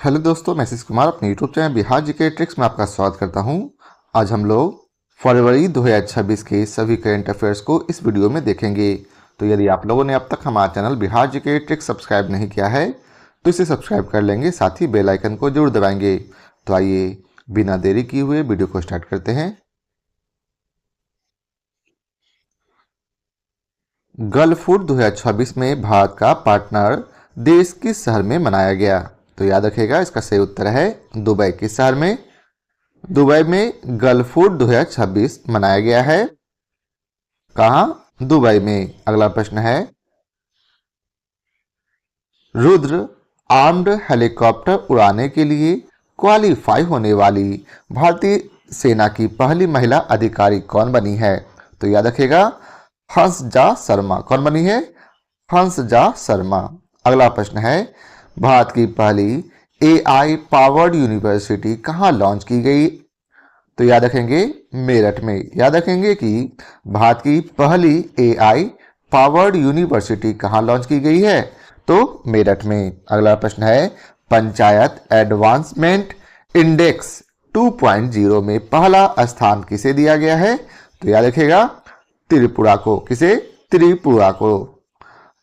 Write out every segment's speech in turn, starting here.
Hello दोस्तों, मैं आशीष कुमार अपने YouTube channel Bihar GK tricks में आपका स्वागत करता हूं। आज हम लोग फरवरी 2026 के सभी करंट अफेयर्स को इस वीडियो में देखेंगे। तो यदि आप लोगों ने अब तक हमारा channel Bihar GK tricks subscribe नहीं किया है तो इसे सब्सक्राइब कर लेंगे, साथ ही बेल आइकन को जरूर दबाएंगे। तो आइए बिना देरी किए हुए वीडियो को स्टार्ट करते हैं। गल्फ फूड 2026 में भारत का पार्टनर देश किस शहर में मनाया गया? तो याद रखिएगा, इसका सही उत्तर है दुबई। किस शहर में? दुबई में गल्फ फूड 2026 मनाया गया है। कहां? दुबई में। अगला प्रश्न है, रुद्र आर्म्ड हेलीकॉप्टर उड़ाने के लिए क्वालिफाई होने वाली भारतीय सेना की पहली महिला अधिकारी कौन बनी है? तो याद रखिएगा, हंसजा शर्मा। कौन बनी है? हंसजा शर्मा। अगला प्रश्न है, भारत की पहली एआई पावर्ड यूनिवर्सिटी कहां लॉन्च की गई? तो याद रखेंगे, मेरठ में। याद रखेंगे कि भारत की पहली एआई पावर्ड यूनिवर्सिटी कहां लॉन्च की गई है? तो मेरठ में। अगला प्रश्न है, पंचायत एडवांसमेंट इंडेक्स 2.0 में पहला स्थान किसे दिया गया है? तो याद रखिएगा, त्रिपुरा को। किसे? त्रिपुरा को।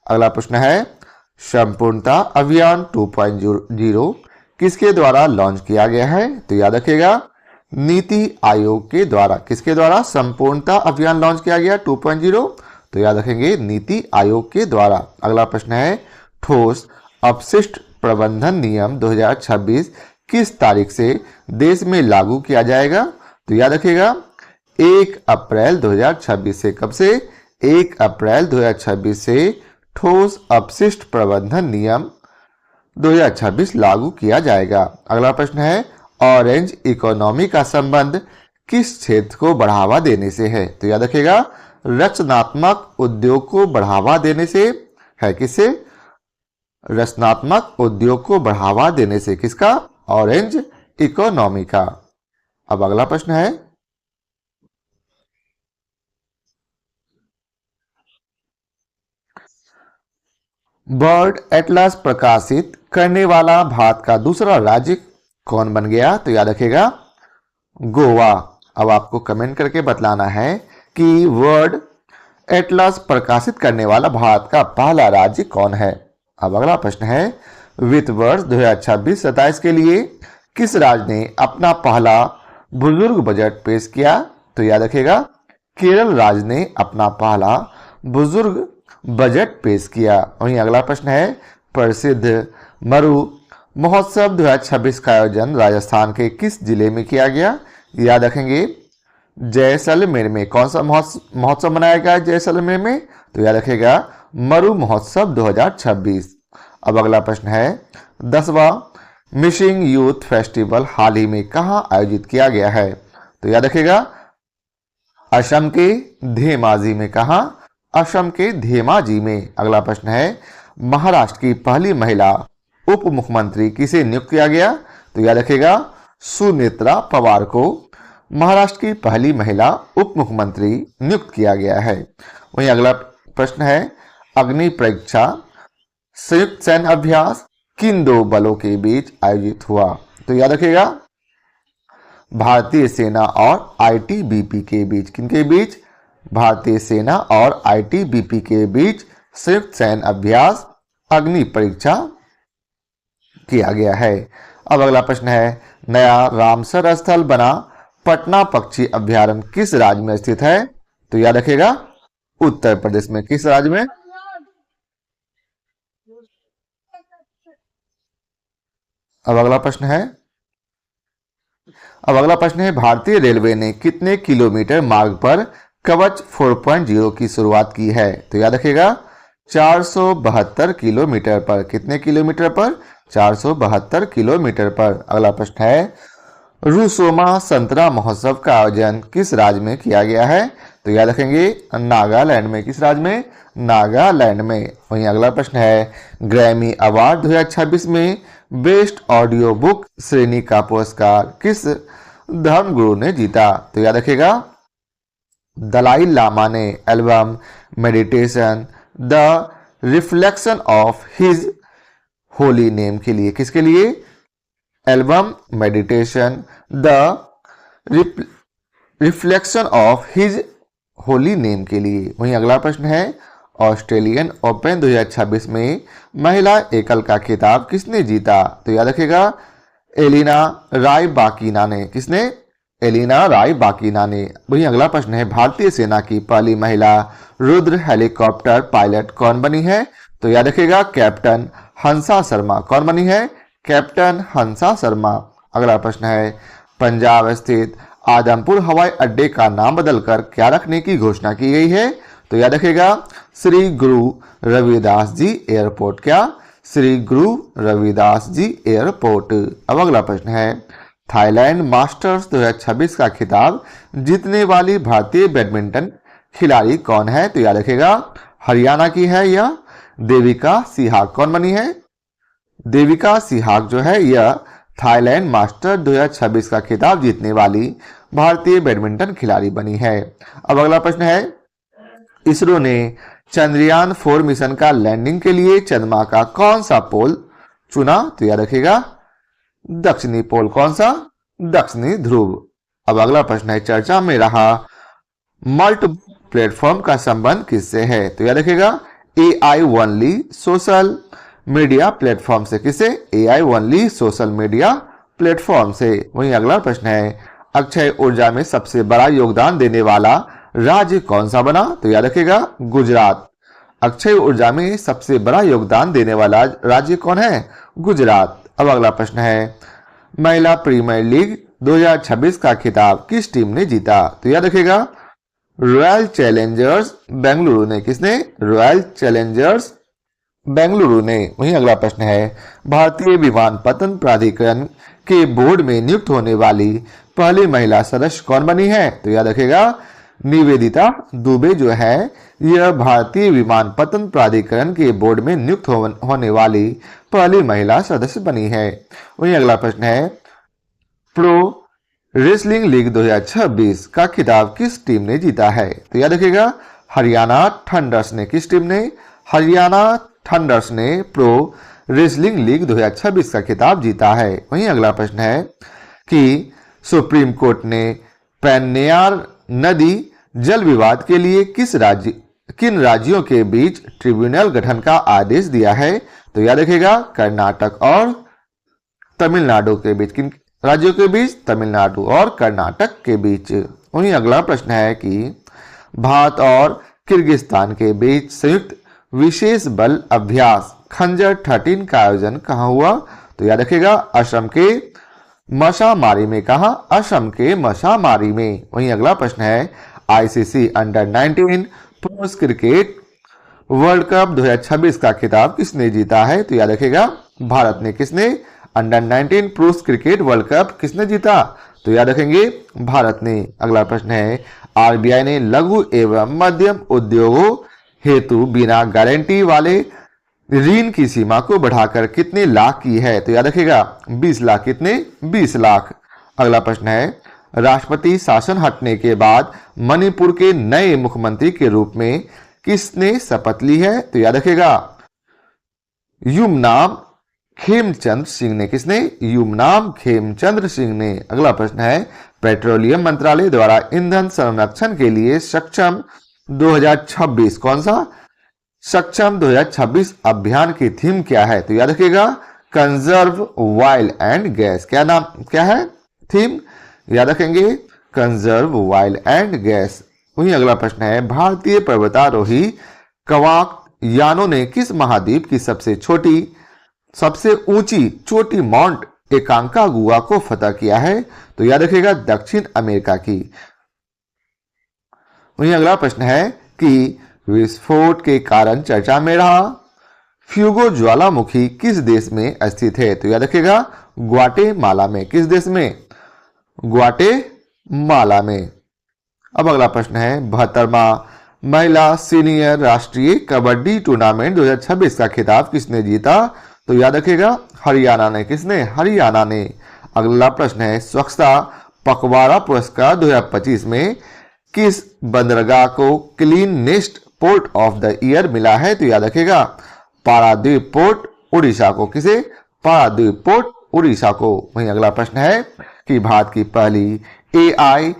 अगला प्रश्न है, संपूर्णता अभियान 2.0 किसके द्वारा लॉन्च किया गया है? तो याद रखिएगा, नीति आयोग के द्वारा। किसके द्वारा संपूर्णता अभियान लॉन्च किया गया 2.0? तो याद रखेंगे, नीति आयोग के द्वारा। अगला प्रश्न है, ठोस अपशिष्ट प्रबंधन नियम 2026 किस तारीख से देश में लागू किया जाएगा? तो याद रखिएगा, 1 अप्रैल 2026 से। कब से? 1 अप्रैल 2026 से ठोस अपशिष्ट प्रबंधन नियम 2026 लागू किया जाएगा। अगला प्रश्न है, ऑरेंज इकोनॉमी का संबंध किस क्षेत्र को बढ़ावा देने से है? तो याद रखिएगा, रचनात्मक उद्योग को बढ़ावा देने से है। किससे? रचनात्मक उद्योग को बढ़ावा देने से। किसका? ऑरेंज इकोनॉमी का। अब अगला प्रश्न है, बर्ड एटलस प्रकाशित करने वाला भारत का दूसरा राज्य कौन बन गया? तो याद रखिएगा, गोवा। अब आपको कमेंट करके बतलाना है कि बर्ड एटलस प्रकाशित करने वाला भारत का पहला राज्य कौन है। अब अगला प्रश्न है, वित्त वर्ष 2026-27 के लिए किस राज्य ने अपना पहला बुजुर्ग बजट पेश किया? तो याद रखिएगा, केरल राज्य ने अपना पहला बुजुर्ग बजट पेश किया। वहीं अगला प्रश्न है, प्रसिद्ध मरु महोत्सव 2026 का आयोजन राजस्थान के किस जिले में किया गया? याद रखेंगे, जैसलमेर में। कौन सा महोत्सव मनाया गया जैसलमेर में? तो याद रखेगा, मरु महोत्सव 2026। अब अगला प्रश्न है, 10वां मिशिंग यूथ फेस्टिवल हाल ही में कहां आयोजित किया गया है? तो याद रखेगा, असम के धेमाजी में। कहां? असम के धेमाजी में। अगला प्रश्न है, महाराष्ट्र की पहली महिला उप मुख्यमंत्री किसे नियुक्त किया गया? तो याद रखेगा, सुनेत्रा पवार को महाराष्ट्र की पहली महिला उप मुख्यमंत्री नियुक्त किया गया है। वहीं अगला प्रश्न है, अग्नि परीक्षा संयुक्त सैन्य अभ्यास किन दो बलों के बीच आयोजित हुआ? तो याद रखेगा, भारतीय सेना और आईटीबीपी के बीच। किनके बीच? भारतीय सेना और आईटीबीपी के बीच संयुक्त सैन्य अभ्यास अग्नि परीक्षा किया गया है। अब अगला प्रश्न है, नया रामसर स्थल बना पटना पक्षी अभ्यारण्य किस राज्य में स्थित है? तो याद रखेगा, उत्तर प्रदेश में। किस राज्य में? अब अगला प्रश्न है, भारतीय रेलवे ने कितने किलोमीटर मार्ग पर कवच 4.0 की शुरुआत की है? तो याद रखिएगा, 472 किलोमीटर पर। कितने किलोमीटर पर? 472 किलोमीटर पर। अगला प्रश्न है, रुसोमा संतरा महोत्सव का आयोजन किस राज्य में किया गया है? तो याद रखेंगे, नागालैंड में। किस राज्य में? नागालैंड में। वहीं अगला प्रश्न है, ग्रैमी अवार्ड 2026 में बेस्ट ऑडियो बुक श्रेणी का पुरस्कार किस धर्मगुरु ने जीता? तो याद रखेगा, दलाई लामा ने album meditation the reflection of his holy name के लिए। किसके लिए? Album meditation the reflection of his holy name के लिए। वहीं अगला प्रश्न है, ऑस्ट्रेलियन ओपन 2026 में महिला एकल का खिताब किसने जीता? तो याद रखिएगा एलिना रायबाकिना ने। किसने? एलिना रायबाकिना ने। वहीं अगला प्रश्न है, भारतीय सेना की पहली महिला रुद्र हेलीकॉप्टर पायलट कौन बनी है? तो याद रखिएगा कैप्टन हंसा शर्मा। कौन बनी है? कैप्टन हंसा शर्मा। अगला प्रश्न है, पंजाब स्थित आदमपुर हवाई अड्डे का नाम बदलकर क्या रखने की घोषणा की गई है? तो याद रखिएगा श्री गुरु रविदास जी एयरपोर्ट। क्या? श्री गुरु रविदास जी एयरपोर्ट। अब अगला प्रश्न है, थाईलैंड मास्टर्स 2026 का खिताब जीतने वाली भारतीय बैडमिंटन खिलाड़ी कौन है? तो याद रखिएगा हरियाणा की है यह देविका सिहाग। कौन बनी है? देविका सिहाग जो है यह थाईलैंड मास्टर 2026 का खिताब जीतने वाली भारतीय बैडमिंटन खिलाड़ी बनी है। अब अगला प्रश्न है, इसरो ने चंद्रयान 4 मिशन का लैंडिंग के लिए चंद्रमा का कौन सा पोल चुना? तो याद रखिएगा दक्षिणी पोल। कौन सा? दक्षिणी ध्रुव। अब अगला प्रश्न है, चर्चा में रहा मल्ट प्लेटफॉर्म का संबंध किससे है? तो याद रखिएगा AI only social media platform से। किसे? AI only social media platform से। वहीं अगला प्रश्न है, अक्षय ऊर्जा में सबसे बड़ा योगदान देने वाला राज्य कौन सा बना? तो याद रखिएगा गुजरात। अक्षय ऊर्जा में सबसे बड़ा योगदान देने वाला राज्य कौन है? गुजरात। अब अगला प्रश्न है, महिला प्रीमियर लीग 2026 का खिताब किस टीम ने जीता? तो याद रखिएगा रॉयल चैलेंजर्स बेंगलुरु ने। किसने? रॉयल चैलेंजर्स बेंगलुरु ने। वहीं अगला प्रश्न है, भारतीय विमानपत्तन प्राधिकरण के बोर्ड में नियुक्त होने वाली पहली महिला सदस्य कौन बनी है? तो याद रखिएगा निवेदिता दुबे जो है यह भारतीय विमानपत्तन प्राधिकरण के बोर्ड में नियुक्त होने वाली पहली महिला सदस्य बनी है। वहीं अगला प्रश्न है, प्रो रेसलिंग लीग 2026 का खिताब किस टीम ने जीता है? तो याद रखिएगा हरियाणा थंडर्स ने। किस टीम ने? हरियाणा थंडर्स ने प्रो रेसलिंग लीग 2026 का खिताब जीता है। वहीं अगला प्रश्न है कि सुप्रीम कोर्ट ने पेन्नार नदी जल विवाद के लिए किन राज्यों के बीच ट्रिब्यूनल गठन का आदेश दिया है? तो याद रखिएगा कर्नाटक और तमिलनाडु के बीच। किन राज्यों के बीच? तमिलनाडु और कर्नाटक के बीच। वहीं अगला प्रश्न है कि भारत और किर्गिस्तान के बीच संयुक्त विशेष बल अभ्यास खंजर 13 का आयोजन कहाँ हुआ? तो याद रखिएगा असम के मसामारी में। कहा? असम के मसामारी में। वहीं अगला प्रश्न है, ICC अंडर 19 पुरुष क्रिकेट वर्ल्ड कप 2026 का खिताब किसने जीता है? तो याद रखिएगा भारत ने। किसने? अंडर 19 पुरुष क्रिकेट वर्ल्ड कप किसने जीता? तो याद रखेंगे भारत ने। अगला प्रश्न है, RBI ने लघु एवं मध्यम उद्योगों हेतु बिना गारंटी वाले ऋण की सीमा को बढ़ाकर कितने लाख की है? तो याद रखिएगा 20 लाख। कितने? 20 लाख। अगला प्रश्न है, राष्ट्रपति शासन हटने के बाद मणिपुर के नए मुख्यमंत्री के रूप में किसने शपथ ली है? तो याद रखिएगा युमनाम खेमचंद सिंह ने। किसने? युमनाम खेमचंद्र सिंह ने। अगला प्रश्न है, पेट्रोलियम मंत्रालय द्वारा ईंधन संरक्षण के लिए सक्षम 2026 कौन सा? सक्षम 2026 अभियान की थीम क्या है? तो याद रखिएगा कंजर्व ऑयल एंड गैस। क्या नाम क्या है थीम? याद रखेंगे कंजर्व ऑयल एंड गैस। वहीं अगला प्रश्न है, भारतीय पर्वतारोही कवाक यानो ने किस महाद्वीप की सबसे ऊंची चोटी माउंट एकांकागुआ को फतह किया है? तो याद रखिएगा दक्षिण अमेरिका की। वहीं अगला प्रश्न है कि विस्फोट के कारण चर्चा में रहा फ्यूगो ज्वालामुखी किस देश में स्थित है? तो याद रखिएगा ग्वाटेमाला में। किस देश में? ग्वाटेमाला में। अब अगला प्रश्न है, 72वां महिला सीनियर राष्ट्रीय कबड्डी टूर्नामेंट 2026 का खिताब किसने जीता? तो याद रखिएगा हरियाणा ने। किसने? हरियाणा ने। अगला प्रश्न है, स्वच्छता पखवाड़ा पुरस्कार 2025 में किस बंदरगाह को cleanest port of the year मिला है? तो याद रखिएगा पारादीप पोर्ट उड़ीसा को। किसे? पारादीप पोर्ट उड़ीसा को। वहीं अगला प्रश्न है कि भारत की पहली AI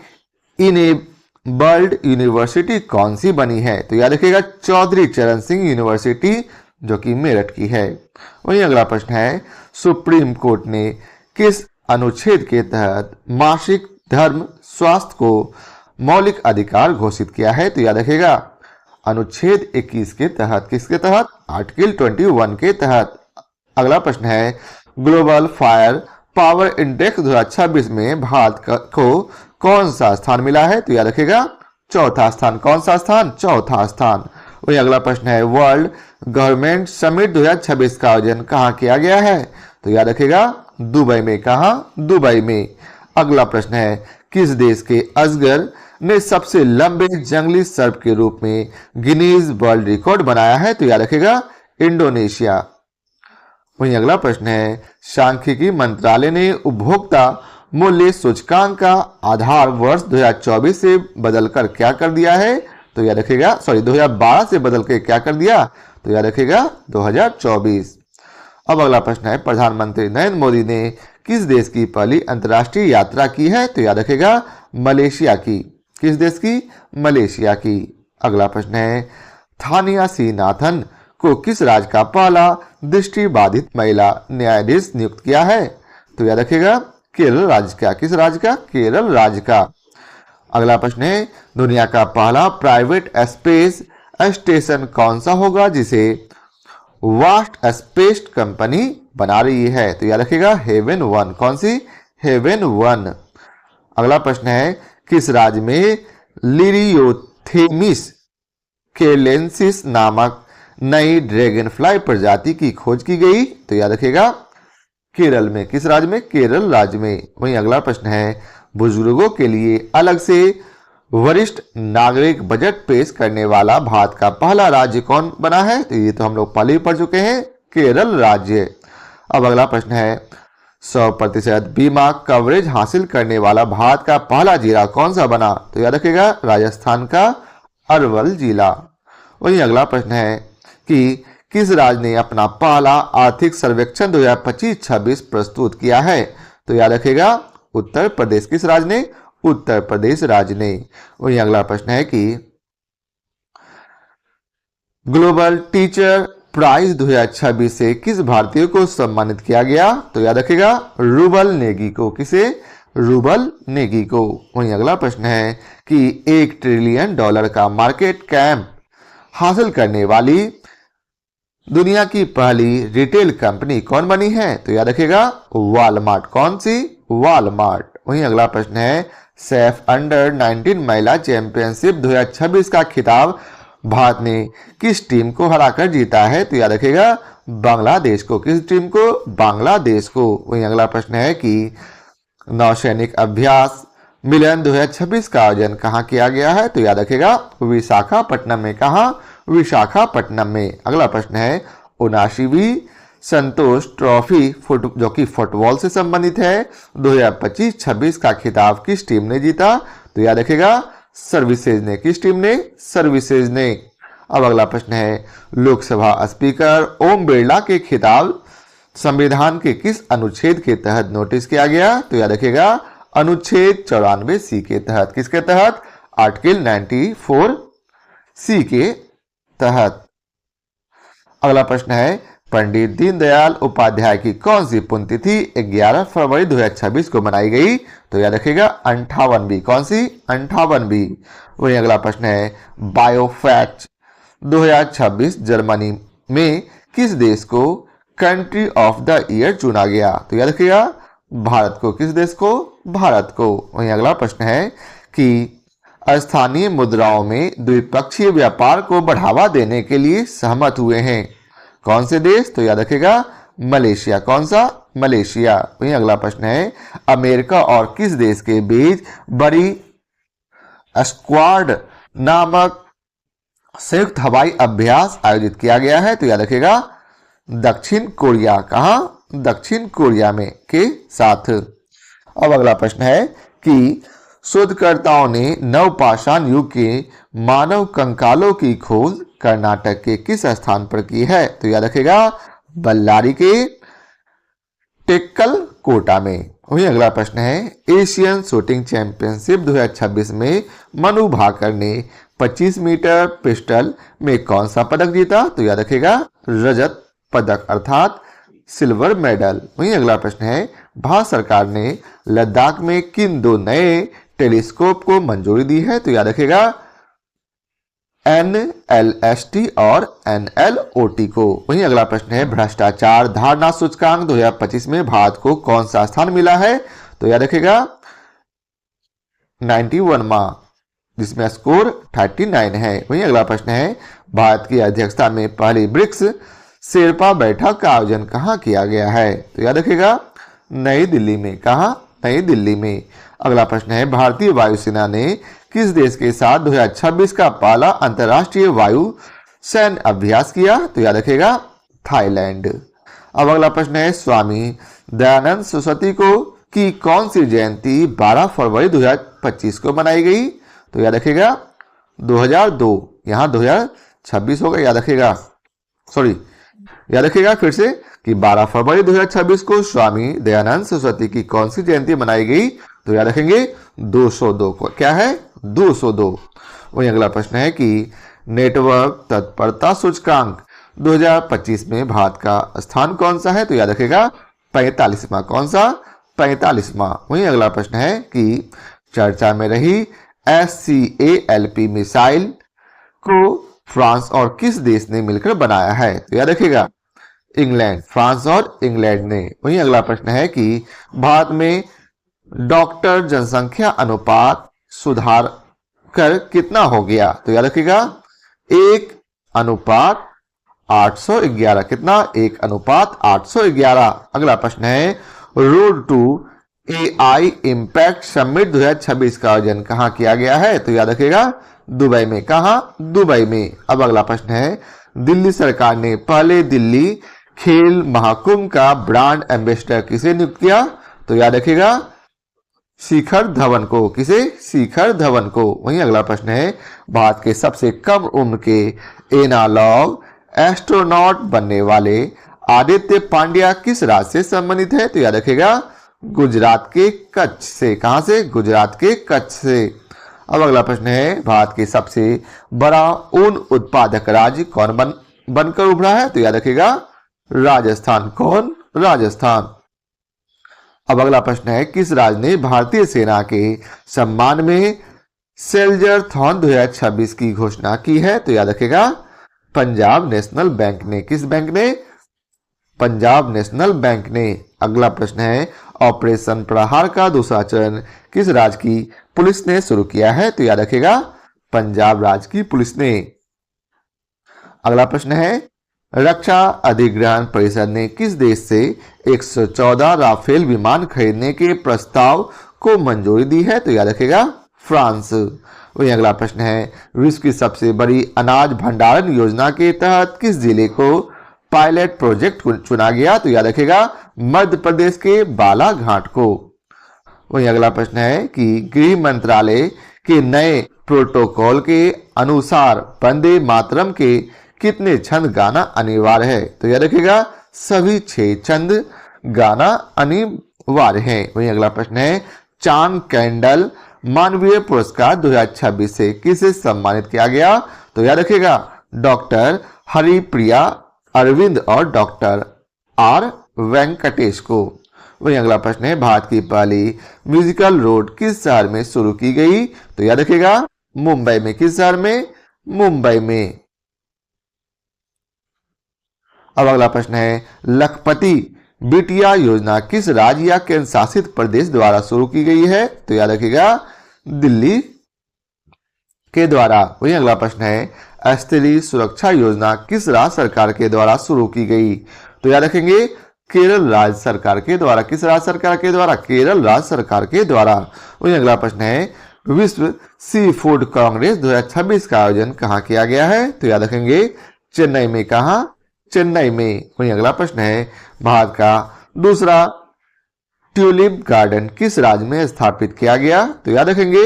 इनेबल्ड यूनिवर्सिटी कौन सी बनी है? तो याद रखिएगा चौधरी चरण सिंह यूनिवर्सिटी, जो कि मेरठ की है। वहीं अगला प्रश्न है सुप्रीम कोर्ट ने किस अनुच्छेद के तहत मासिक धर्म स्वास्थ्य को मौलिक अधिकार घोषित किया है? तो याद रखिएगा अनुच्छेद 21 के तहत। किसके तहत? आर्टिकल 21 के तहत। अगला प्रश्न है ग्लोबल फायर पावर इंडेक्स 2026 में भारत को कौन सा स्थान मिला है? तो याद रखिएगा चौथा स्थान। कौन सा स्थान? चौथा स्थान। वही अगला प्रश्न है वर्ल्ड गवर्नमेंट समिट 2026 का आयोजन कहाँ किया गया है? तो याद रखिएगा दुबई में। कहाँ? दुबई में। अगला प्रश्न है किस देश के अजगर ने सबसे लंबे जंगली सर्प के रूप में गिनीज वर्ल्ड रिकॉर्ड बनाया है? तो याद रखिएगा इंडोनेशिया। वहीं अगला प्रश्न है सांख्यिकी मंत्रालय ने उपभोक्ता मूल्य सूचकांक का आधार वर्ष 2024 से बदलकर क्या कर दिया है? तो याद रखिएगा 2012 से बदल के क्या कर दिया? तो याद रखिएगा 2024। अब अगला प्रश्न है प्रधानमंत्री नरेंद्र मोदी ने किस देश की पहली अंतर्राष्ट्रीय यात्रा की है? तो याद रखिएगा मलेशिया की। किस देश की? मलेशिया की। अगला प्रश्न है थानिया सी नाथन को किस राज्य का पहला दृष्टिबाधित महिला न्यायाधीश नियुक्त किया है? तो याद रखिएगा केरल राज्य का। किस राज्य का? केरल राज्य का। अगला प्रश्न है दुनिया का पहला प्राइवेट स्पेस स्टेशन कौन सा होगा जिसे वास्ट स्पेस कंपनी बना रही है? तो याद रखिएगा हेवन 1। कौन सी? हेवन 1। अगला प्रश्न है किस राज्य में लिरियोथेमिस केलेंसिस नामक नई ड्रैगन फ्लाई प्रजाति की खोज की गई? तो याद रखिएगा केरल में। किस राज्य में? केरल राज्य में। वहीं अगला प्रश्न है बुजुर्गों के लिए अलग से वरिष्ठ नागरिक बजट पेश करने वाला भारत का पहला राज्य कौन बना है? तो ये तो हम लोग पहले ही पढ़ चुके हैं, केरल राज्य। अब अगला प्रश्न है 100% बीमा कवरेज हासिल करने वाला भारत का पहला जिला कौन सा बना? तो याद रखिएगा राजस्थान का अरवल जिला। वहीं अगला प्रश्न है कि किस राज्य ने अपना पहला आर्थिक सर्वेक्षण 2025-26 प्रस्तुत किया है? तो याद रखिएगा उत्तर प्रदेश। किस राज्य ने? उत्तर प्रदेश राज्य ने। वहीं अगला प्रश्न है कि ग्लोबल टीचर प्राइज 2026 से किस भारतीय को सम्मानित किया गया? तो याद रखिएगा रूबल नेगी को। किसे? रूबल नेगी को। वहीं अगला प्रश्न है कि $1 ट्रिलियन का मार्केट कैप हासिल करने वाली दुनिया की पहली रिटेल कंपनी कौन बनी है? तो याद रखिएगा वॉलमार्ट। कौन सी? वॉलमार्ट। वहीं अगला प्रश्न है सेफ अंडर 19 महिला चैंपियनशिप 2026 का खिताब भारत ने किस टीम को हराकर जीता है? तो याद रखिएगा बांग्लादेश को। किस टीम को? बांग्लादेश को। वहीं अगला प्रश्न है कि नौसैनिक अभ्यास मिलन 2026 का आयोजन कहाँ किया गया है? तो याद रखिएगा विशाखापट्टनम में। कहाँ? विशाखापट्टनम में। अगला प्रश्न है 79वीं संतोष ट्रॉफी जो कि फुटबॉल से संबंधित है 2025-26 का खिताब किस टीम ने जीता? तो याद रखिएगा सर्विसेज ने। किस टीम ने? सर्विसेज ने। अब अगला प्रश्न है लोकसभा स्पीकर ओम बिरला के खिताब संविधान के किस अनुच्छेद के तहत नोटिस किया गया? तो याद रखिएगा अनुच्छेद 94C के तहत। किसके तहत? आर्टिकल 94C के तहत। अगला प्रश्न है पंडित दीनदयाल उपाध्याय की कौन सी पुण्यतिथि 11 फरवरी 2026 को मनाई गई? तो याद रखिएगा 58वीं। कौन सी? 58वीं। वही अगला प्रश्न है बायोफैक्ट 2026 जर्मनी में किस देश को कंट्री ऑफ द ईयर चुना गया? तो याद रखिएगा भारत को। किस देश को? भारत को। वहीं अगला प्रश्न है कि स्थानीय मुद्राओं में द्विपक्षीय व्यापार को बढ़ावा देने के लिए सहमत हुए हैं कौन से देश? तो याद रखिएगा मलेशिया। कौन सा? मलेशिया। वहीं अगला प्रश्न है अमेरिका और किस देश के बीच बड़ी स्क्वाड नामक संयुक्त हवाई अभ्यास आयोजित किया गया है? तो याद रखिएगा दक्षिण कोरिया। कहां? दक्षिण कोरिया में के साथ। अब अगला प्रश्न है कि शोधकर्ताओं ने नवपाषाण युग के मानव कंकालों की खोज कर्नाटक के किस स्थान पर की है? तो याद रखिएगा बल्लारी के टेक्कल कोटा में। वही अगला प्रश्न है, एशियन शूटिंग चैंपियनशिप 2026 में मनु भाकर ने 25 मीटर पिस्टल में कौन सा पदक जीता? तो याद रखिएगा रजत पदक अर्थात सिल्वर मेडल। वही अगला प्रश्न है, भारत सरकार ने लद्दाख में किन 2 नए टेलीस्कोप को मंजूरी दी है? तो याद रखिएगा NLST और NLOT को। वहीं अगला प्रश्न है, भ्रष्टाचार धारणा सूचकांक 2025 में भारत को कौन सा स्थान मिला है? तो याद रखिएगा 91वां, जिसमें स्कोर 39 है। वहीं अगला प्रश्न है, भारत की अध्यक्षता में पहली ब्रिक्स शेरपा बैठक का आयोजन कहाँ किया गया है? तो याद रखिएगा नई दिल्ली में। कहाँ? नई दिल्ली में। अगला प्रश्न है, भारतीय वायुसेना ने किस देश के साथ 2026 का पहला अंतर्राष्ट्रीय वायु सैन्य अभ्यास किया? तो याद रखिएगा थाईलैंड। अब अगला प्रश्न है, स्वामी दयानंद सरस्वती को की कौन सी जयंती 12 फरवरी 2025 को मनाई गई? तो याद रखिएगा 2002, यहाँ 2026 होगा, याद रखिएगा, सॉरी याद रखिएगा फिर से कि 12 फरवरी 2026 को स्वामी दयानंद सरस्वती की कौन सी जयंती मनाई गई? तो याद रखेंगे 202 को। क्या है? 202। वही अगला प्रश्न है कि नेटवर्क तत्परता सूचकांक 2025 में भारत का स्थान कौन सा है? तो याद रखेगा 45वां। कौन सा? 45वां। वही अगला प्रश्न है कि चर्चा में रही SCALP मिसाइल को फ्रांस और किस देश ने मिलकर बनाया है? तो याद रखिएगा इंग्लैंड। फ्रांस और इंग्लैंड ने। वही अगला प्रश्न है कि भारत में डॉक्टर जनसंख्या अनुपात सुधार कर कितना हो गया? तो याद रखिएगा 1:811। कितना? 1:811। अगला प्रश्न है, road to AI impact summit 2026 का आयोजन कहाँ किया गया है? तो याद रखिएगा दुबई में। कहाँ? दुबई में। अब अगला प्रश्न है, दिल्ली सरकार ने पहले दिल्ली खेल महाकुंभ का ब्रांड एम्बेसडर किसे नियुक्त किया? तो याद रखिएगा शिखर धवन को। किसे? शिखर धवन को। वहीं अगला प्रश्न है, भारत के सबसे कम उम्र के एनालॉग एस्ट्रोनॉट बनने वाले आदित्य पांड्या किस राज्य से संबंधित है? तो याद रखिएगा गुजरात के कच्छ से। कहां से? गुजरात के कच्छ से। अब अगला प्रश्न है, भारत के सबसे बड़ा ऊन उत्पादक राज्य कौन बनकर उभरा है? तो याद रखिएगा राजस्थान। कौन? राजस्थान। अब अगला प्रश्न है, किस राज्य ने भारतीय सेना के सम्मान में सेल्जर थॉन 2026 की घोषणा की है? तो याद रखिएगा पंजाब नेशनल बैंक ने। किस बैंक ने? पंजाब नेशनल बैंक ने। अगला प्रश्न है, ऑपरेशन प्रहार का दूसरा चरण किस राज्य की पुलिस ने शुरू किया है? तो याद रखिएगा पंजाब राज्य की पुलिस ने। अगला प्रश्न है, रक्षा अधिग्रहण परिषद ने किस देश से 114 राफेल विमान खरीदने के प्रस्ताव को मंजूरी दी है? तो याद रखिएगा फ्रांस। वही अगला प्रश्न है, विश्व की सबसे बड़ी अनाज भंडारण योजना के तहत किस जिले को पायलट प्रोजेक्ट चुना गया? तो याद रखिएगा मध्य प्रदेश के बालाघाट को। वही अगला प्रश्न है कि गृह मंत्रालय के नए प्रोटोकॉल के अनुसार वंदे मातरम के कितने छंद गाना अनिवार्य है? तो याद रखिएगा सभी 6 छंद गाना अनिवार्य है। वही अगला प्रश्न है, चांद कैंडल मानवीय पुरस्कार 2026 से किसे सम्मानित किया गया? तो याद रखिएगा डॉक्टर हरिप्रिया अरविंद और डॉक्टर आर वेंकटेश को। वही अगला प्रश्न है, भारत की पहली म्यूजिकल रोड किस शहर में शुरू की गई? तो याद रखिएगा मुंबई में। किस शहर में? मुंबई में। अब अगला प्रश्न है, लखपति बिटिया योजना किस राज्य या केंद्र शासित प्रदेश द्वारा शुरू की गई है? तो याद रखिएगा दिल्ली के द्वारा। वही अगला प्रश्न है, स्त्री सुरक्षा योजना किस राज्य सरकार के द्वारा शुरू की गई? तो याद रखेंगे केरल राज्य सरकार के द्वारा। किस राज्य सरकार के द्वारा? केरल राज्य सरकार के द्वारा। वही अगला प्रश्न है, विश्व सी फूड कांग्रेस 2026 का आयोजन कहाँ किया गया है? तो याद रखेंगे चेन्नई में। कहाँ? चेन्नई में। वही अगला प्रश्न है, भारत का दूसरा ट्यूलिप गार्डन किस राज्य में स्थापित किया गया? तो याद रखेंगे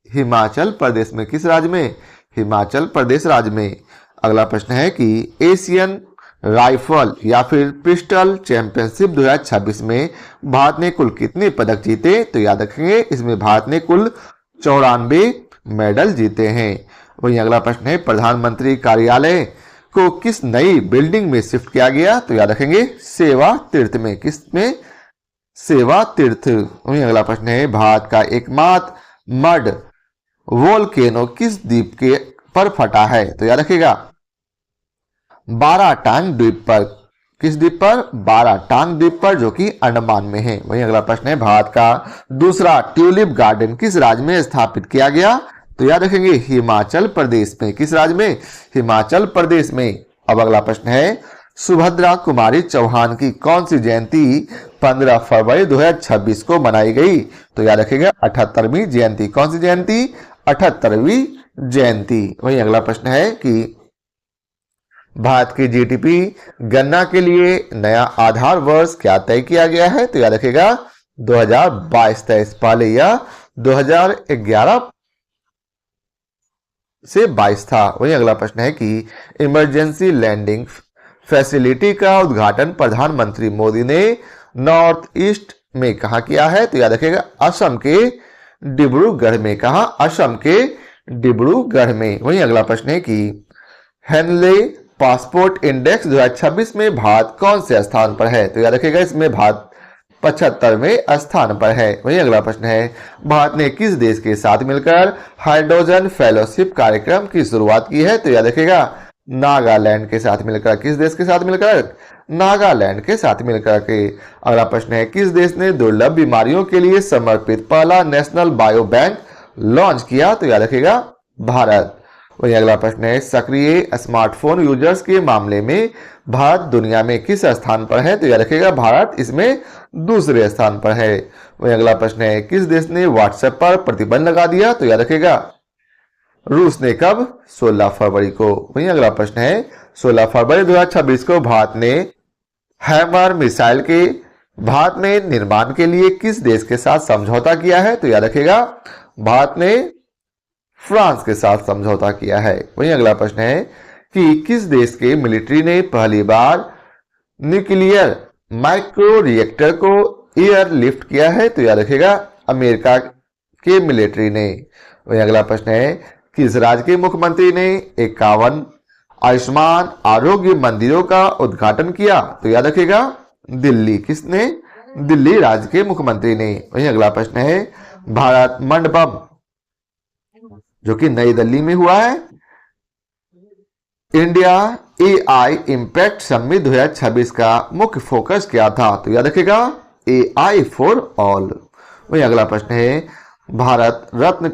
हिमाचल प्रदेश में। किस राज्य में? हिमाचल प्रदेश राज्य में। अगला प्रश्न है कि एशियन राइफल या फिर पिस्टल चैंपियनशिप 2026 में भारत ने कुल कितने पदक जीते? तो याद रखेंगे इसमें भारत ने कुल 94 मेडल जीते हैं। वहीं अगला प्रश्न है, प्रधानमंत्री कार्यालय को किस नई बिल्डिंग में शिफ्ट किया गया? तो याद रखेंगे सेवा तीर्थ में। किस में? सेवा तीर्थ। वहीं अगला प्रश्न है, भारत का एकमात्र मड वोल्केनो किस द्वीप के पर फटा है? तो याद रखिएगा बाराटांग द्वीप पर। किस द्वीप पर? बाराटांग द्वीप पर, जो कि अंडमान में है। वहीं अगला प्रश्न है, भारत का दूसरा ट्यूलिप गार्डन किस राज्य में स्थापित किया गया? तो याद रखेंगे हिमाचल प्रदेश में। किस राज्य में? हिमाचल प्रदेश में। अब अगला प्रश्न है, सुभद्रा कुमारी चौहान की कौन सी जयंती 15 फरवरी 2026 को मनाई गई? तो याद रखिएगा 78वीं जयंती। कौन सी जयंती? 78वीं जयंती। वहीं अगला प्रश्न है कि भारत की जीडीपी गणना के लिए नया आधार वर्ष क्या तय किया गया है? तो याद रखिएगा 2022-23। पहले यह 2011 से 22 था। वहीं अगला प्रश्न है कि इमरजेंसी लैंडिंग फैसिलिटी का उद्घाटन प्रधानमंत्री मोदी ने नॉर्थ ईस्ट में कहा किया है? तो याद रखिएगा असम के डिब्रूगढ़ में। कहा? असम के डिब्रूगढ़ में। वहीं अगला प्रश्न है कि हेनले पासपोर्ट इंडेक्स 2026 में भारत कौन से स्थान पर है? तो याद रखिएगा इसमें भारत 75वें स्थान पर है। वहीं अगला प्रश्न है, भारत ने किस देश के साथ मिलकर हाइड्रोजन फेलोशिप कार्यक्रम की शुरुआत की है? तो याद रखिएगा नागालैंड के साथ मिलकर। किस देश के साथ मिलकर? नागालैंड के साथ मिलकर के। अगला प्रश्न है, किस देश ने दुर्लभ बीमारियों के लिए समर्पित पहला नेशनल बायो बैंक लॉन्च किया? तो याद रखिएगा भारत। वहीं अगला प्रश्न है, सक्रिय स्मार्टफोन यूजर्स के मामले में भारत दुनिया में किस स्थान पर है? तो याद रखिएगा भारत इसमें दूसरे स्थान पर है। वहीं अगला प्रश्न है, किस देश ने व्हाट्सएप पर प्रतिबंध लगा दिया? तो याद रखिएगा रूस ने। कब? 16 फरवरी को। वहीं अगला प्रश्न है, 16 फरवरी 2026 को भारत ने हैमर मिसाइल के भारत में निर्माण के लिए किस देश के साथ समझौता किया है? तो याद रखिएगा भारत ने फ्रांस के साथ समझौता किया है। वहीं अगला प्रश्न है कि किस देश के मिलिट्री ने पहली बार न्यूक्लियर माइक्रो रिएक्टर को एयर लिफ्ट किया है? तो याद रखिएगा अमेरिका के मिलिट्री ने। वहीं अगला प्रश्न है, किस राज्य के मुख्यमंत्री ने 51 आयुष्मान आरोग्य मंदिरों का उद्घाटन किया? तो याद रखिएगा दिल्ली। किसने? दिल्ली राज्य के मुख्यमंत्री ने। वहीं अगला प्रश्न है, भारत मंडपम जो कि नई दिल्ली में हुआ है, इंडिया एआई इम्पैक्ट समिट 2026 का मुख्य फोकस क्या था? तो याद रखिएगा एआई फॉर ऑल। वहीं अगला प्रश्न है, भारत रत्न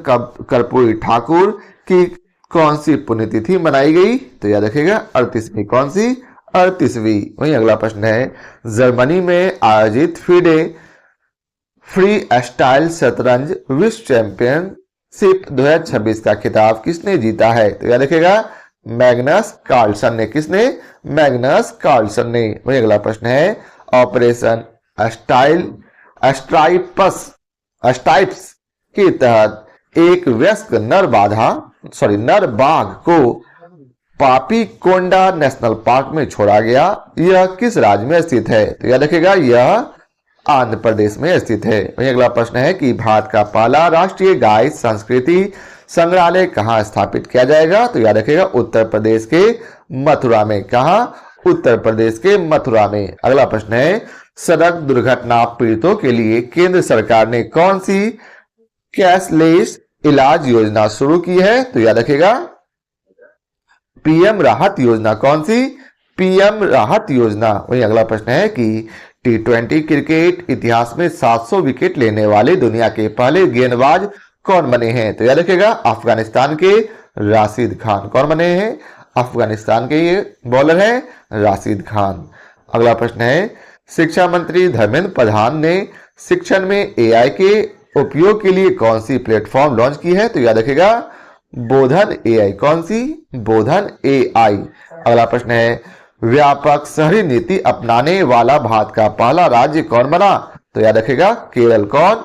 कर्पूरी ठाकुर की कौन सी पुण्यतिथि मनाई गई? तो याद रखिएगा 38वीं। कौन सी? 38वीं। वहीं अगला प्रश्न है, जर्मनी में आयोजित फीडे फ्री स्टाइल शतरंज विश्व चैंपियनशिप 2026 का खिताब किसने जीता है? तो याद रखिएगा मैग्नस कार्लसन ने। किसने? मैग्नस कार्लसन ने। वहीं अगला प्रश्न है, ऑपरेशन स्ट्राइप्स के तहत एक वयस्क नर बाघ को पापीकोंडा नेशनल पार्क में छोड़ा गया। यह किस राज्य में स्थित है? तो याद रखिएगा यह आंध्र प्रदेश में स्थित है। वहीं अगला प्रश्न है कि भारत का पहला राष्ट्रीय गाय संस्कृति संग्रहालय कहाँ स्थापित किया जाएगा? तो याद रखिएगा उत्तर प्रदेश के मथुरा में। कहाँ? उत्तर प्रदेश के मथुरा में। अगला प्रश्न है, सड़क दुर्घटना पीड़ितों के लिए केंद्र सरकार ने कौन सी कैशलेस इलाज योजना शुरू की है? तो याद रखिएगा पीएम राहत योजना। कौन सी? पीएम राहत योजना। वहीं अगला प्रश्न है कि T20 क्रिकेट इतिहास में 700 विकेट लेने वाले दुनिया के पहले गेंदबाज कौन बने हैं? तो याद रखिएगा अफगानिस्तान के राशिद खान। कौन बने हैं? अफगानिस्तान के ये बॉलर हैं राशिद खान। अगला प्रश्न है, शिक्षा मंत्री धर्मेंद्र प्रधान ने शिक्षण में एआई के उपयोग के लिए कौन सी प्लेटफॉर्म लॉन्च की है? तो याद रखिएगा बोधन एआई। कौन सी? बोधन एआई। अगला प्रश्न है, व्यापक शहरी नीति अपनाने वाला भारत का पहला राज्य कौन बना? तो याद रखिएगा केरल। कौन?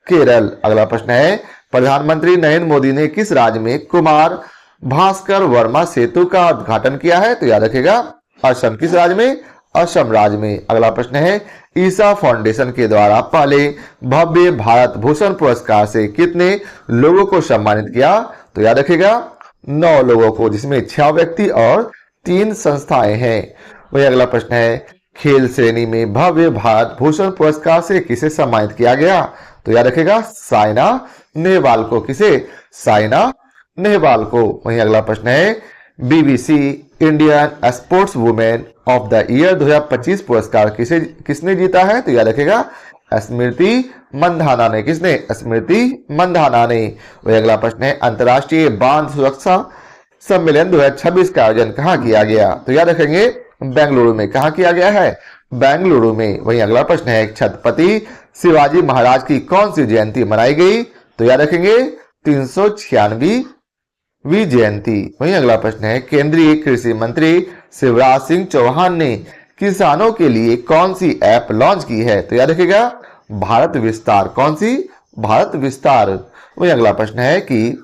केरल। अगला प्रश्न है, प्रधानमंत्री नरेंद्र मोदी ने किस राज्य में कुमार भास्कर वर्मा सेतु का उद्घाटन किया है? तो याद रखिएगा असम किस राज्य में? असम राज्य में। अगला प्रश्न है ईसा फाउंडेशन के द्वारा पहले भव्य भारत भूषण पुरस्कार से कितने लोगों को सम्मानित किया? तो याद रखिएगा 9 लोगों को, जिसमें 6 व्यक्ति और 3 संस्थाएं हैं। वही अगला प्रश्न है खेल श्रेणी में भव्य भारत भूषण पुरस्कार से किसे सम्मानित किया गया? तो याद रखिएगा साइना नेहवाल को। किसे? साइना नेहवाल को। वही अगला प्रश्न है BBC Indian sports women of the year 2025 पुरस्कार किसने जीता है? तो याद रखेगा स्मृति मंधाना ने। किसने? स्मृति मंधाना ने। वही अगला प्रश्न है अंतरराष्ट्रीय बांध सुरक्षा सम्मेलन 2026 का आयोजन कहाँ किया गया? तो याद रखेंगे बेंगलुरु में। कहाँ किया गया है? बेंगलुरु में। वही अगला प्रश्न है छत्रपति शिवाजी महाराज की कौन सी जयंती मनाई गई? तो याद रखेंगे 396वीं जयंती। वही अगला प्रश्न है केंद्रीय कृषि मंत्री शिवराज सिंह चौहान ने किसानों के लिए कौन सी ऐप लॉन्च की है? तो याद रखिएगा भारत विस्तार। कौन सी? भारत विस्तार। वही अगला प्रश्न है कि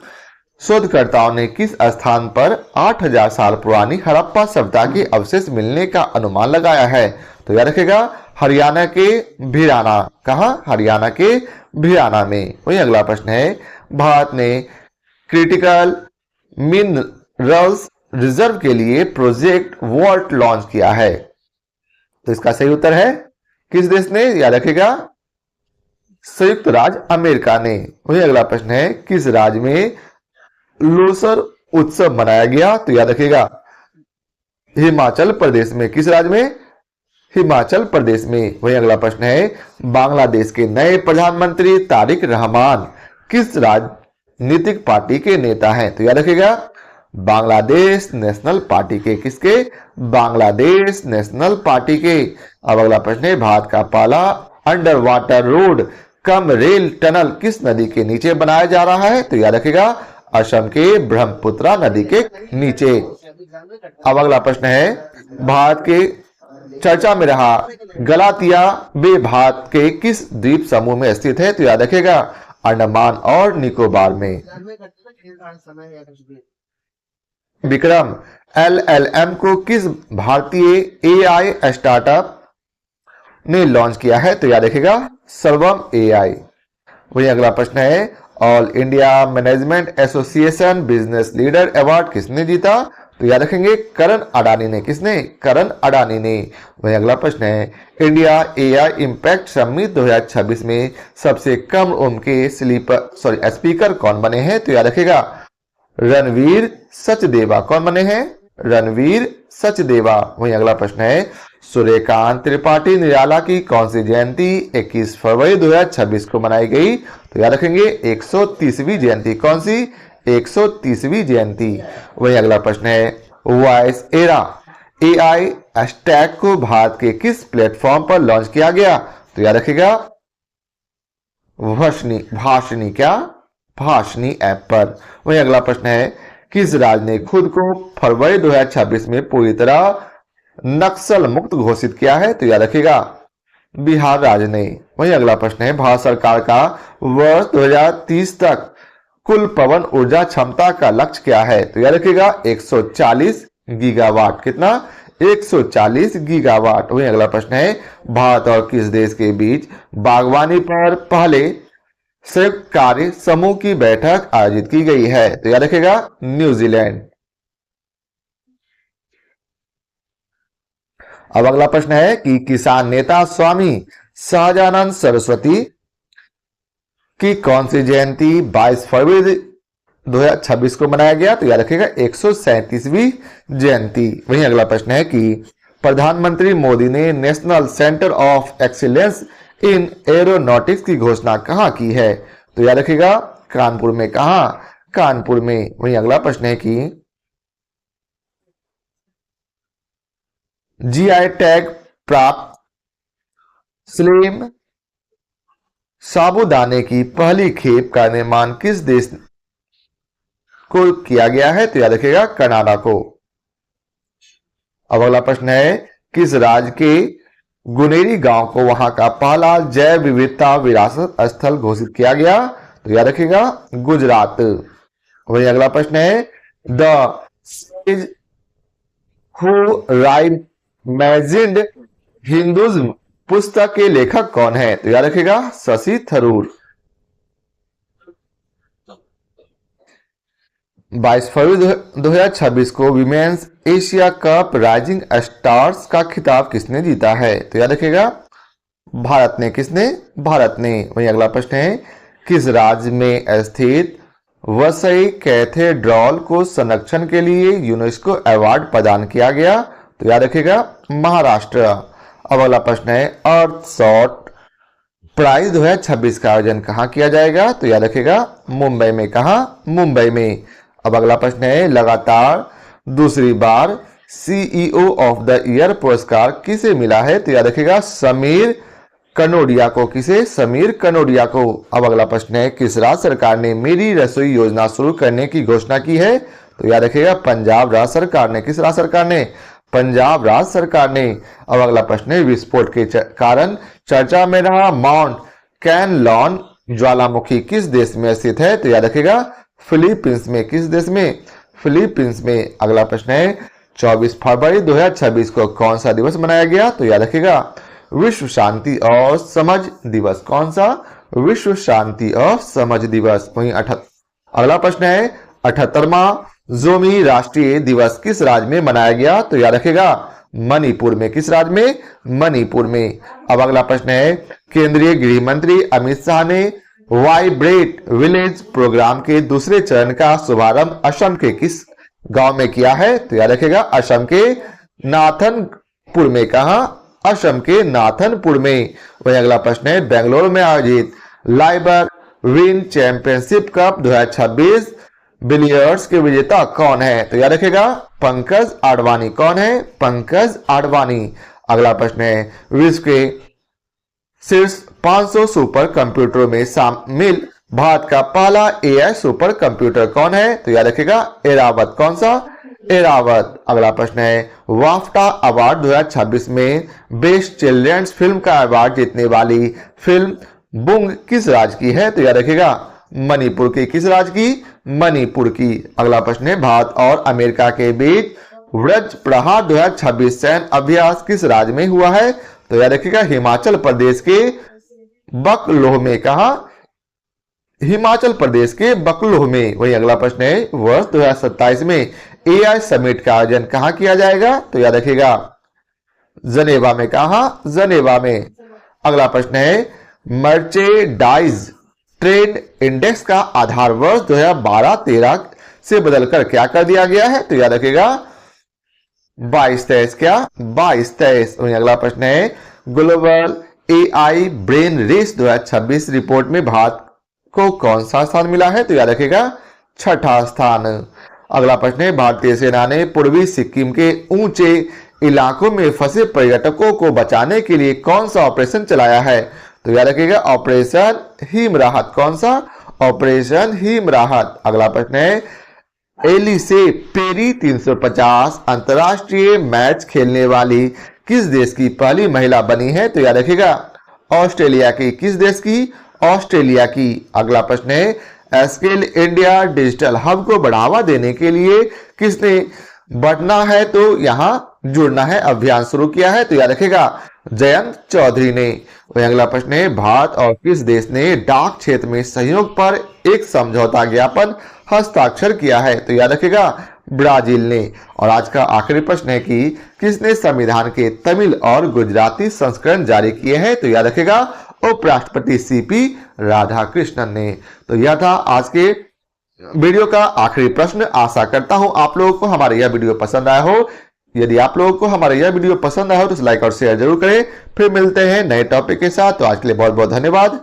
शोधकर्ताओं ने किस स्थान पर 8000 साल पुरानी हड़प्पा सभ्यता के अवशेष मिलने का अनुमान लगाया है? तो याद रखिएगा हरियाणा के भिराना। कहां? हरियाणा के भिराना में। वही अगला प्रश्न है भारत ने क्रिटिकल मिनरल्स रिजर्व के लिए प्रोजेक्ट वॉल्ट लॉन्च किया है। तो इसका सही उत्तर है किस देश ने? याद रखिएगा संयुक्त राज्य अमेरिका ने। वही अगला प्रश्न है किस राज्य में लोसर उत्सव मनाया गया? तो याद रखिएगा हिमाचल प्रदेश में। किस राज्य में? हिमाचल प्रदेश में। वही अगला प्रश्न है बांग्लादेश के नए प्रधानमंत्री तारिक रहमान किस राजनीतिक पार्टी के नेता हैं? तो याद रखिएगा बांग्लादेश नेशनल पार्टी के। किसके? बांग्लादेश नेशनल पार्टी के। अब अगला प्रश्न है भारत का पहला under water road cum rail tunnel किस नदी के नीचे बनाया जा रहा है? तो याद रखिएगा असम के ब्रह्मपुत्रा नदी के नीचे। अब अगला प्रश्न है भारत के चर्चा में रहा गलातिया बे भारत के किस द्वीप समूह में स्थित है? तो याद रखिएगा अंडमान और निकोबार में। विक्रम LLM को किस भारतीय AI स्टार्टअप ने लॉन्च किया है? तो याद रखिएगा सर्वम AI। वही अगला प्रश्न है all India management association business leader award किसने जीता? तो याद रखेंगे करण अडानी ने। किसने? करण अडानी ने। वही अगला प्रश्न है इंडिया AI इम्पैक्ट समिट 2026 में सबसे कम उम्र के स्पीकर कौन बने हैं? तो याद रखेगा रणवीर सचदेवा। कौन बने हैं? रणवीर सचदेवा। वही अगला प्रश्न है सूर्यकांत त्रिपाठी निराला की कौन सी जयंती 21 फरवरी 2026 को मनाई गई? तो याद रखेंगे 130वीं जयंती। कौन सी? 130वीं जयंती। वही अगला प्रश्न है वॉइस एरा AI स्टैक को भारत के किस प्लेटफॉर्म पर लॉन्च किया गया? तो याद रखेगा भाषणी। क्या? भाषणी ऐप पर। वही अगला प्रश्न है किस राज्य ने खुद को फरवरी 2026 में पूरी तरह नक्सल मुक्त घोषित किया है? तो याद रखिएगा बिहार राज्य ने। वही अगला प्रश्न है भारत सरकार का वर्ष 2030 तक कुल पवन ऊर्जा क्षमता का लक्ष्य क्या है? तो याद रखिएगा 140 गीगावाट। कितना? 140 गीगावाट। वही अगला प्रश्न है भारत और किस देश के बीच बागवानी पर पहले संयुक्त कार्य समूह की बैठक आयोजित की गई है? तो याद रखिएगा न्यूजीलैंड। अब अगला प्रश्न है कि किसान नेता स्वामी सहजानंद सरस्वती की कौन सी जयंती 22 फरवरी 2026 को मनाया गया? तो याद रखिएगा 137वीं जयंती। वहीं अगला प्रश्न है कि प्रधानमंत्री मोदी ने national centre of excellence in aeronautics की घोषणा कहां की है? तो याद रखिएगा कानपुर में। कहां? कानपुर में। वहीं अगला प्रश्न है कि GI टैग प्राप्त स्लिम साबूदाने की पहली खेप का निर्माण किस देश को किया गया है? तो याद रखिएगा कनाडा को। अब अगला प्रश्न है किस राज्य के गुनेरी गांव को वहां का पहला जैव विविधता विरासत स्थल घोषित किया गया? तो याद रखिएगा गुजरात। वही अगला प्रश्न है द हु राइमेजिन्ड हिंदुज्म पुस्तक के लेखक कौन है? तो याद रखिएगा शशि थरूर। 22 फरवरी 2026 को women's Asia cup rising stars का खिताब किसने जीता है? तो याद रखिएगा भारत ने। किसने? भारत ने। वहीं अगला प्रश्न है, किस राज्य में स्थित वसई कैथेड्रल को संरक्षण के लिए यूनेस्को अवार्ड प्रदान किया गया? तो याद रखिएगा महाराष्ट्र। अब अगला प्रश्न है, अर्थ शॉट प्राइज 2026 का आयोजन कहाँ किया जाएगा? तो याद रखिएगा मुंबई में। कहाँ? मुंबई में। अब अगला प्रश्न है, लगातार दूसरी बार सीईओ ऑफ द ईयर पुरस्कार किसे मिला है? तो याद रखिएगा समीर कनोडिया को। किसे? समीर कनोडिया को। अब अगला प्रश्न है, किस राज्य सरकार ने मेरी रसोई योजना शुरू करने की घोषणा की है? तो याद रखिएगा पंजाब राज्य सरकार ने। किस राज्य सरकार ने? पंजाब राज्य सरकार ने। अब अगला प्रश्न है, विस्फोट के कारण चर्चा में रहा माउंट कैनलॉन ज्वालामुखी किस देश में स्थित है? तो याद रखिएगा फिलीपींस में। किस देश में? फिलीपींस में। अगला प्रश्न है, 24 फरवरी 2026 को कौन सा दिवस मनाया गया? तो याद रखिएगा विश्व शांति और समझ दिवस। कौन सा? विश्व शांति और समझ दिवस। वहीं अगला प्रश्न है, 78वां जोमी राष्ट्रीय दिवस किस राज्य में मनाया गया? तो याद रखिएगा मणिपुर में। किस राज्य में? मणिपुर में। अब अगला प्रश्न है, केंद्रीय गृह मंत्री अमित शाह ने वाइब्रेट विलेज प्रोग्राम के दूसरे चरण का शुभारंभ असम के किस गांव में किया है? तो याद रखिएगा असम के नाथनपुर में। कहा? असम के नाथनपुर में। वही अगला प्रश्न है, बेंगलुरु में आयोजित Liber win championship cup 2026 billiards के विजेता कौन है? तो याद रखिएगा पंकज आडवाणी। कौन है? पंकज आडवाणी। अगला प्रश्न है, विश्व के शीर्ष 500 सुपर कंप्यूटरों में शामिल भारत का पहला एआई सुपर कंप्यूटर कौन है? तो याद रखिएगा एरावत। कौन सा? एरावत। अगला प्रश्न है, वाफ्टा अवार्ड 2026 में बेस्ट चिल्ड्रंस फिल्म का अवार्ड जीतने वाली फिल्म बुंग किस राज्य की है? तो याद रखिएगा मणिपुर की। किस राज्य की? मणिपुर की। अगला प्रश्न है, भारत और अमेरिका के बीच वज्र प्रहार 2026 सैन्य अभ्यास किस राज्य में हुआ है? तो याद रखिएगा हिमाचल प्रदेश के बकलोह में। कहा? हिमाचल प्रदेश के बकलोह में। वही अगला प्रश्न है, वर्ष 2027 में एआई समिट का आयोजन कहां किया जाएगा? तो याद रखिएगा जनेवा में। कहा? जनेवा में। अगला प्रश्न है, मर्चेंडाइज ट्रेड इंडेक्स का आधार वर्ष 2012-13 से बदलकर क्या कर दिया गया है? तो याद रखिएगा 22-23। क्या? 22-23। वहीं अगला प्रश्न है, global AI brain race 2026 report में भारत को कौन सा स्थान मिला है? तो याद रखिएगा 6ठा स्थान। अगला प्रश्न है, भारतीय सेना ने पूर्वी सिक्किम के ऊंचे इलाकों में फंसे पर्यटकों को बचाने के लिए कौन सा ऑपरेशन चलाया है? तो याद रखिएगा ऑपरेशन हिम राहत। कौन सा? ऑपरेशन हिम राहत। अगला प्रश्न है, एलिसे पेरी 350 अंतरराष्ट्रीय मैच खेलने वाली किस देश की पहली महिला बनी है? तो याद रखिएगा ऑस्ट्रेलिया की। किस देश की? ऑस्ट्रेलिया की। अगला प्रश्न है, स्किल इंडिया डिजिटल हब को बढ़ावा देने के लिए किसने बढ़ना है तो यहां जुड़ना है अभियान शुरू किया है? तो याद रखिएगा जयंत चौधरी ने। वही अगला प्रश्न है, भारत और किस देश ने डाक क्षेत्र में सहयोग पर एक समझौता ज्ञापन हस्ताक्षर किया है? तो याद रखिएगा ब्राजील ने। और आज का आखिरी प्रश्न है कि किसने संविधान के तमिल और गुजराती संस्करण जारी किए हैं? तो याद रखिएगा उपराष्ट्रपति सीपी राधाकृष्णन ने। तो यह था आज के वीडियो का आखिरी प्रश्न। आशा करता हूं आप लोगों को हमारा यह वीडियो पसंद आया हो। यदि आप लोगों को हमारा यह वीडियो पसंद आया हो तो लाइक और शेयर जरूर करें। फिर मिलते हैं नए टॉपिक के साथ। तो आज के लिए बहुत बहुत धन्यवाद।